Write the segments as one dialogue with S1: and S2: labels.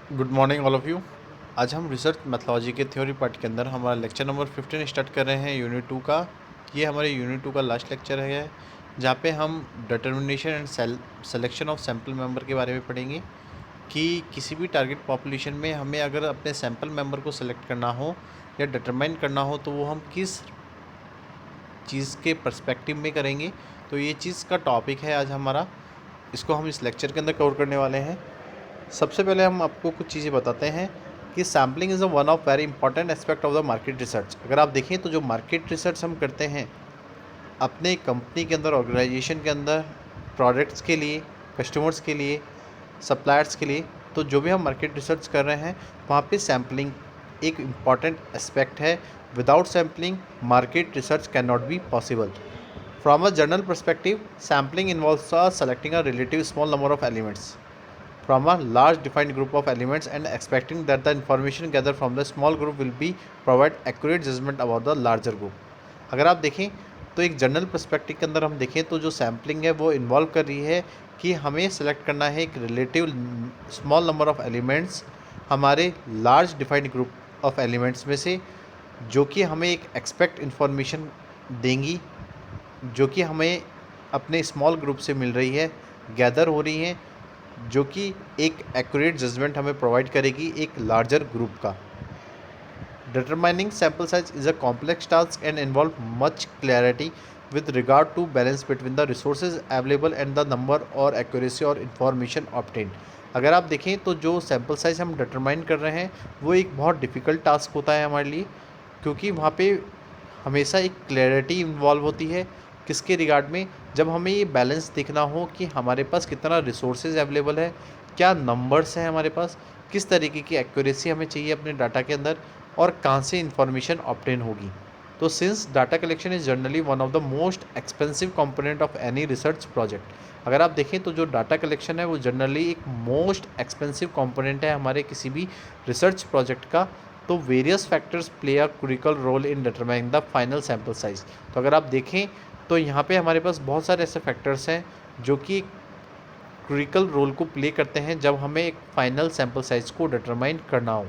S1: Good morning all of you. आज हम research mythology के थ्योरी पार्ट के अंदर हमारा लेक्चर नंबर 15 स्टार्ट कर रहे हैं यूनिट 2 का। ये हमारे यूनिट 2 का लास्ट लेक्चर है, जहाँ पे हम determination and selection of sample member के बारे में पढ़ेंगे कि किसी भी टारगेट पॉपुलेशन में हमें अगर अपने सैम्पल मेंबर को सेलेक्ट करना हो या डिटरमाइन करना हो तो वो हम किस चीज़ के पर्सपेक्टिव में करेंगे। तो ये चीज़ का टॉपिक है आज हमारा, इसको हम इस लेक्चर के अंदर कवर करने वाले हैं। सबसे पहले हम आपको कुछ चीज़ें बताते हैं कि sampling is a one of very important aspect of the market research. अगर आप देखें तो जो मार्केट रिसर्च हम करते हैं अपने कंपनी के अंदर, ऑर्गेनाइजेशन के अंदर, प्रोडक्ट्स के लिए, कस्टमर्स के लिए, सप्लायर्स के लिए, तो जो भी हम मार्केट रिसर्च कर रहे हैं वहाँ पे सैम्पलिंग एक इम्पॉर्टेंट एस्पेक्ट है। Without sampling market research can not be possible. From a general perspective, sampling involves selecting a relative small number of elements from a large defined group of elements and expecting that the information gathered from the small group will be provide accurate judgment about the larger group। अगर आप देखें तो एक general perspective के अंदर हम देखें तो जो सैम्पलिंग है वो इन्वॉल्व कर रही है कि हमें सेलेक्ट करना है एक relative small number of elements हमारे large defined group of elements में से, जो कि हमें एक एक्सपेक्ट इन्फॉर्मेशन देंगी, जो कि हमें अपने स्मॉल ग्रुप से मिल रही है, गैदर हो रही हैं, जो कि एक एक्यूरेट जजमेंट हमें प्रोवाइड करेगी एक लार्जर ग्रुप का। Determining sample size is a complex task and involve much clarity with regard to balance between the resources available and the number और accuracy और information obtained। अगर आप देखें तो जो सैम्पल साइज हम डिटरमाइन कर रहे हैं वो एक बहुत डिफ़िकल्ट टास्क होता है हमारे लिए, क्योंकि वहाँ पे हमेशा एक क्लैरिटी इन्वॉल्व होती है। किसके रिगार्ड में? जब हमें ये बैलेंस देखना हो कि हमारे पास कितना रिसोर्सेज अवेलेबल है, क्या नंबर्स हैं हमारे पास, किस तरीके की एक्यूरेसी हमें चाहिए अपने डाटा के अंदर, और कहाँ से इंफॉर्मेशन ऑब्टेन होगी। तो since data collection is generally one of the most expensive component of any research project. अगर आप देखें तो जो डाटा कलेक्शन है वो जनरली एक मोस्ट एक्सपेंसिव कंपोनेंट है हमारे किसी भी रिसर्च प्रोजेक्ट का। तो various factors play a critical role in determining the final sample size. तो अगर आप देखें तो यहाँ पे हमारे पास बहुत सारे ऐसे फैक्टर्स हैं जो कि क्रिटिकल रोल को प्ले करते हैं जब हमें एक फाइनल सैम्पल साइज को डिटरमाइन करना हो।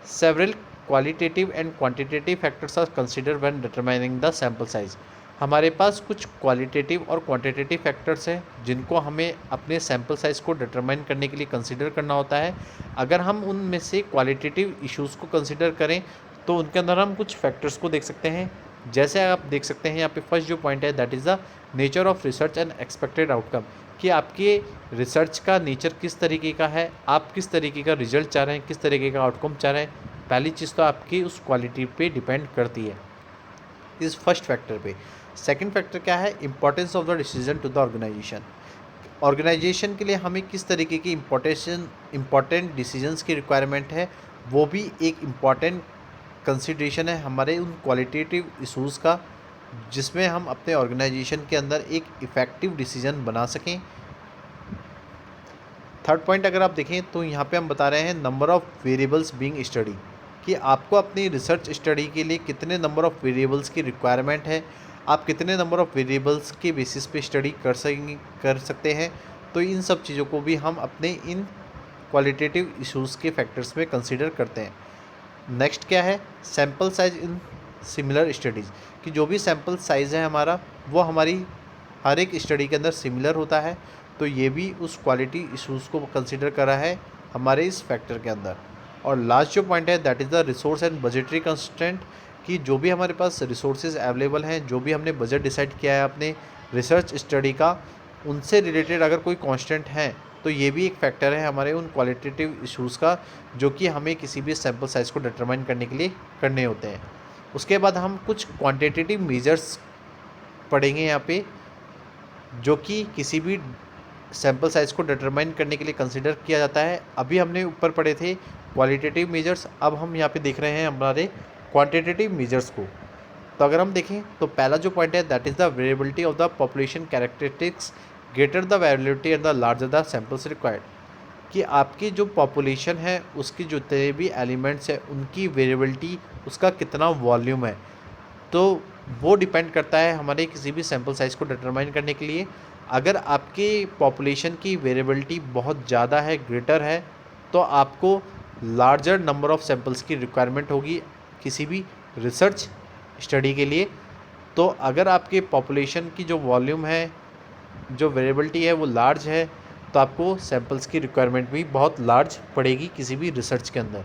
S1: Several qualitative and quantitative factors are considered when determining the sample size. हमारे पास कुछ क्वालिटेटिव और क्वांटिटेटिव फैक्टर्स हैं जिनको हमें अपने सैम्पल साइज को डिटरमाइन करने के लिए कंसिडर करना होता है। अगर हम उनमें से क्वालिटेटिव इश्यूज़ को कंसिडर करें तो उनके अंदर हम कुछ फैक्टर्स को देख सकते हैं। जैसे आप देख सकते हैं यहाँ पे फर्स्ट जो पॉइंट है that is the nature of research and expected outcome, कि आपके रिसर्च का नेचर किस तरीके का है, आप किस तरीके का रिजल्ट चाह रहे हैं, किस तरीके का आउटकम चाह रहे हैं। पहली चीज़ तो आपकी उस क्वालिटी पे डिपेंड करती है, इस फर्स्ट फैक्टर पे। सेकंड फैक्टर क्या है? Importance of the decision to the organisation. Organisation के लिए हमें किस तरीके की इंपॉर्टेंट डिसीजंस की रिक्वायरमेंट है, वो भी एक इम्पॉर्टेंट कंसिडरेशन है हमारे उन क्वालिटेटिव इशूज़ का, जिसमें हम अपने ऑर्गेनाइजेशन के अंदर एक इफ़ेक्टिव डिसीजन बना सकें। थर्ड पॉइंट अगर आप देखें तो यहाँ पे हम बता रहे हैं number of variables being study, कि आपको अपनी रिसर्च स्टडी के लिए कितने नंबर ऑफ़ वेरिएबल्स की रिक्वायरमेंट है, आप कितने नंबर ऑफ़ वेरिएबल्स के बेसिस पे स्टडी कर सकते हैं। तो इन सब चीज़ों को भी हम अपने इन क्वालिटेटिव इशूज़ के फैक्टर्स में कंसिडर करते हैं। नेक्स्ट क्या है? Sample size in similar studies, कि जो भी सैम्पल साइज़ है हमारा वो हमारी हर एक स्टडी के अंदर सिमिलर होता है। तो ये भी उस क्वालिटी इशूज़ को कंसिडर करा है हमारे इस फैक्टर के अंदर। और लास्ट जो पॉइंट है that is the resource and budgetary constraint, कि जो भी हमारे पास रिसोर्सेज अवेलेबल हैं, जो भी हमने बजट डिसाइड किया है अपने रिसर्च स्टडी का, उनसे रिलेटेड अगर कोई कांस्टेंट है तो ये भी एक फैक्टर है हमारे उन क्वालिटेटिव इशूज़ का, जो कि हमें किसी भी सैम्पल साइज़ को डिटरमाइन करने के लिए करने होते हैं। उसके बाद हम कुछ क्वांटिटेटिव मेजर्स पढ़ेंगे यहाँ पे, जो कि किसी भी सैम्पल साइज़ को डिटरमाइन करने के लिए कंसिडर किया जाता है। अभी हमने ऊपर पढ़े थे क्वालिटेटिव मेजर्स, अब हम यहाँ पे देख रहे हैं हमारे क्वांटिटेटिव मेजर्स को। तो अगर हम देखें तो पहला जो पॉइंट है that is the variability of the population characteristics greater the variability and the larger the samples required, कि आपकी जो पॉपुलेशन है उसकी जितने भी एलिमेंट्स हैं उनकी वेरिएबिलिटी, उसका कितना वॉल्यूम है, तो वो डिपेंड करता है हमारे किसी भी सैम्पल साइज़ को डिटरमाइन करने के लिए। अगर आपकी पॉपुलेशन की वेरिएबिलिटी बहुत ज़्यादा है, ग्रेटर है, तो आपको लार्जर नंबर ऑफ सैंपल्स की रिक्वायरमेंट होगी किसी भी रिसर्च स्टडी के लिए। तो अगर आपके पॉपुलेशन की जो वॉल्यूम है, जो वेरिएबिलिटी है वो लार्ज है, तो आपको सैंपल्स की रिक्वायरमेंट भी बहुत लार्ज पड़ेगी किसी भी रिसर्च के अंदर।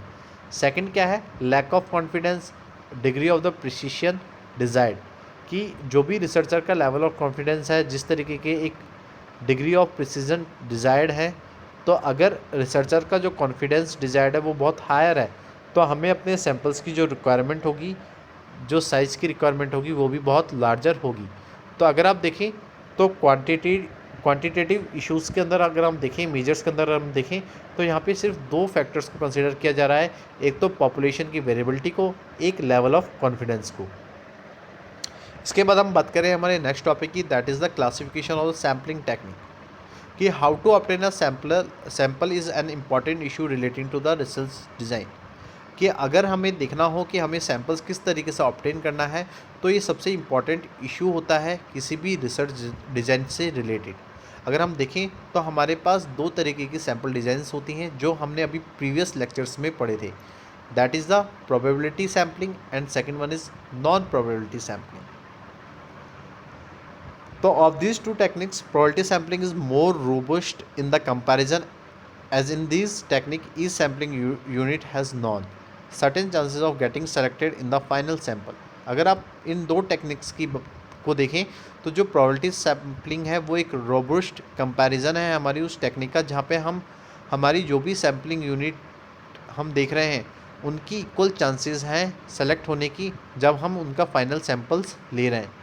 S1: सेकंड क्या है, lack of confidence, degree of the precision desired, कि जो भी रिसर्चर का लेवल ऑफ कॉन्फिडेंस है, जिस तरीके के एक डिग्री ऑफ प्रिसीजन डिजायर्ड है, तो अगर रिसर्चर का जो कॉन्फिडेंस डिजायर्ड है वो बहुत हायर है, तो हमें अपने सैंपल्स की जो रिक्वायरमेंट होगी, जो साइज़ की रिक्वायरमेंट होगी, वो भी बहुत लार्जर होगी। तो अगर आप देखें तो क्वांटिटेटिव इश्यूज़ के अंदर अगर हम देखें, मेजर्स के अंदर हम देखें, तो यहाँ पे सिर्फ 2 फैक्टर्स को कंसिडर किया जा रहा है, एक तो पॉपुलेशन की वेरिएबिलिटी को, एक लेवल ऑफ कॉन्फिडेंस को। इसके बाद हम बात करें हमारे नेक्स्ट टॉपिक की, that is the classification of the sampling technique, कि how to obtain a sample is an important issue relating to the research design, कि अगर हमें देखना हो कि हमें सैंपल्स किस तरीके से ऑब्टेन करना है, तो ये सबसे इम्पॉर्टेंट इशू होता है किसी भी रिसर्च डिज़ाइन से रिलेटेड। अगर हम देखें तो हमारे पास 2 तरीके की सैम्पल डिज़ाइंस होती हैं जो हमने अभी प्रीवियस लेक्चर्स में पढ़े थे, that is the probability sampling and second one is non probability sampling. तो of these two techniques, probability sampling is more robust in the comparison, as in this technique each sampling unit has known certain chances of getting selected in the final sample। अगर आप इन 2 techniques को देखें तो जो probability sampling है वो एक robust comparison है हमारी उस टेक्निक का, जहाँ पे हम हमारी जो भी सैम्पलिंग यूनिट हम देख रहे हैं उनकी इक्वल चांसेस हैं सेलेक्ट होने की जब हम उनका फाइनल सैम्पल्स ले रहे हैं।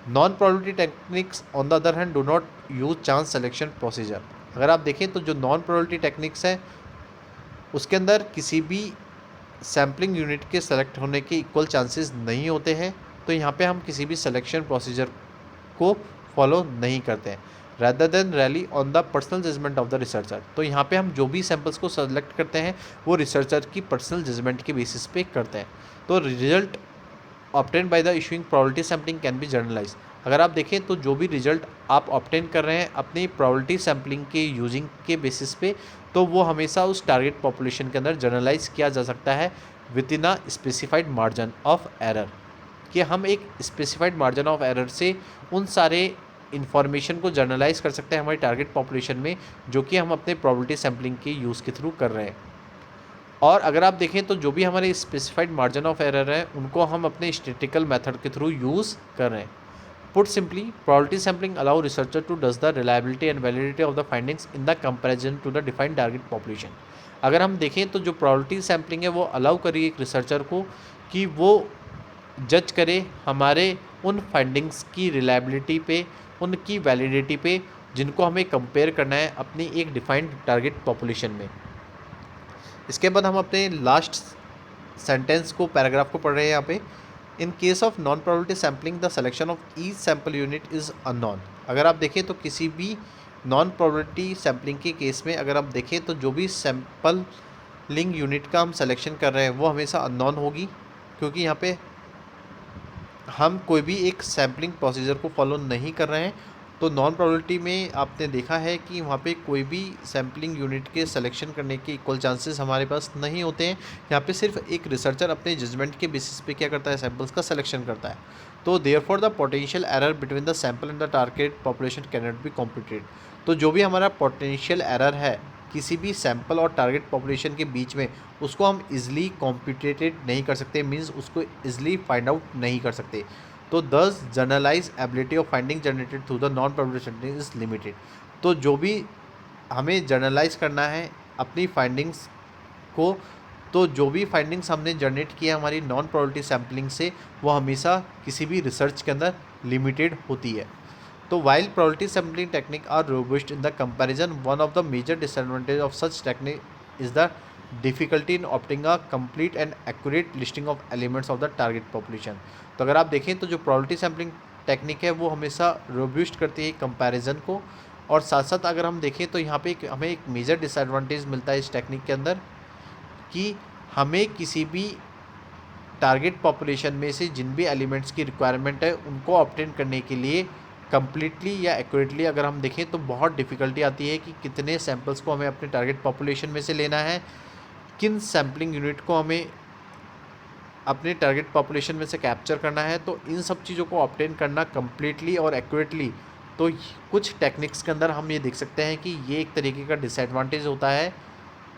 S1: Non probability techniques on the other hand do not use chance selection procedure. अगर आप देखें तो जो नॉन प्रोबेबिलिटी टेक्निक्स है उसके अंदर किसी भी सैम्पलिंग यूनिट के सेलेक्ट होने के इक्वल चांसेस नहीं होते हैं, तो यहाँ पे हम किसी भी सिलेक्शन प्रोसीजर को फॉलो नहीं करते हैं, rather than rely on the personal judgement of the researcher. तो यहाँ पे हम जो भी सैंपल्स को सेलेक्ट करते हैं वो रिसर्चर की पर्सनल जजमेंट के बेसिस पे करते हैं। तो result obtain by the issuing probability sampling can be generalized. अगर आप देखें तो जो भी रिजल्ट आप ऑब्टेन कर रहे हैं अपनी प्रोबेबिलिटी सैम्पलिंग के यूजिंग के बेसिस पे, तो वो हमेशा उस टारगेट पॉपुलेशन के अंदर जर्नलाइज किया जा सकता है with in a specified margin of error, कि हम एक स्पेसिफाइड मार्जिन ऑफ एरर से उन सारे इन्फॉर्मेशन को जर्नलाइज कर सकते हैं हमारी टारगेट पॉपुलेशन में, जो कि हम अपने प्रोबेबिलिटी सैम्पलिंग के यूज़ के थ्रू कर रहे हैं। और अगर आप देखें तो जो भी हमारे स्पेसिफाइड मार्जिन ऑफ एरर है उनको हम अपने स्टैटिस्टिकल मेथड के थ्रू यूज़ कर रहे हैं। Put simply, probability sampling allow researcher to does the reliability and validity of the findings in the comparison to the defined target population. अगर हम देखें तो जो प्रोबेबिलिटी सैम्पलिंग है वो अलाउ करिए एक रिसर्चर को कि वो जज करे हमारे उन फाइंडिंग्स की रिलायबिलिटी पे, उनकी वैलिडिटी पे, जिनको हमें कंपेयर करना है अपनी एक डिफाइंड टारगेट पॉपुलेशन में। इसके बाद हम अपने लास्ट सेंटेंस को, पैराग्राफ को पढ़ रहे हैं यहाँ पे। In case of non probability sampling the selection of each sample unit is unknown. अगर आप देखें तो किसी भी नॉन प्रोबेबिलिटी सैम्पलिंग के केस में अगर आप देखें तो जो भी सैम्पलिंग यूनिट का हम सिलेक्शन कर रहे हैं वो हमेशा अननोन होगी, क्योंकि यहाँ पे हम कोई भी एक सैम्पलिंग प्रोसीजर को फॉलो नहीं कर रहे हैं। तो नॉन प्रोबेबिलिटी में आपने देखा है कि वहाँ पे कोई भी सैम्पलिंग यूनिट के सिलेक्शन करने के इक्वल चांसेस हमारे पास नहीं होते हैं। यहाँ पे सिर्फ एक रिसर्चर अपने जजमेंट के बेसिस पे क्या करता है, सैम्पल्स का सिलेक्शन करता है। तो therefore the potential error between the sample and the target population can not be computed. तो जो भी हमारा पोटेंशियल एरर है किसी भी सैम्पल और टारगेट पॉपुलेशन के बीच में, उसको हम इजली कॉम्प्यूटेटेड नहीं कर सकते, मीन्स उसको इजली फाइंड आउट नहीं कर सकते। तो thus generalisability of finding generated through the non probability is limited. तो जो भी हमें जनरलाइज करना है अपनी फाइंडिंग्स को, तो जो भी फाइंडिंग्स हमने जनरेट किया हमारी नॉन प्रोबेबिलिटी सैम्पलिंग से, वो हमेशा किसी भी रिसर्च के अंदर लिमिटेड होती है। तो while probability sampling technique are robust in the comparison, one of the major disadvantage of such technique is the difficulty in opting a complete and accurate listing of elements of the target population. तो अगर आप देखें तो जो probability sampling technique है वो हमेशा robust करती है कंपैरिजन को, और साथ साथ अगर हम देखें तो यहाँ पे हमें एक मेजर डिसएडवांटेज मिलता है इस टेक्निक के अंदर, कि हमें किसी भी टारगेट पॉपुलेशन में से जिन भी एलिमेंट्स की रिक्वायरमेंट है उनको ऑब्टेन करने के लिए कम्प्लीटली या एक्यूरेटली अगर हम देखें तो बहुत डिफ़िकल्टी आती है कि कितने सैम्पल्स को हमें अपने टारगेट पॉपुलेशन में से लेना है, किन सैम्पलिंग यूनिट को हमें अपने टारगेट पॉपुलेशन में से कैप्चर करना है। तो इन सब चीज़ों को ऑब्टेन करना कम्प्लीटली और एक्यूरेटली, तो कुछ टेक्निक्स के अंदर हम ये देख सकते हैं कि ये एक तरीके का डिसएडवांटेज होता है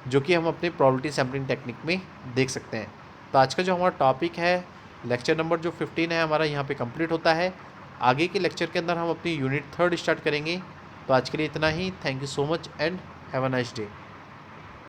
S1: जो कि हम अपने प्रोबेबिलिटी सैम्पलिंग टेक्निक में देख सकते हैं। तो आज का जो हमारा टॉपिक है, लेक्चर नंबर जो 15 है हमारा, यहाँ पे कंप्लीट होता है। आगे के लेक्चर के अंदर हम अपनी यूनिट 3 स्टार्ट करेंगे। तो आज के लिए इतना ही। Thank you so much and have a nice day.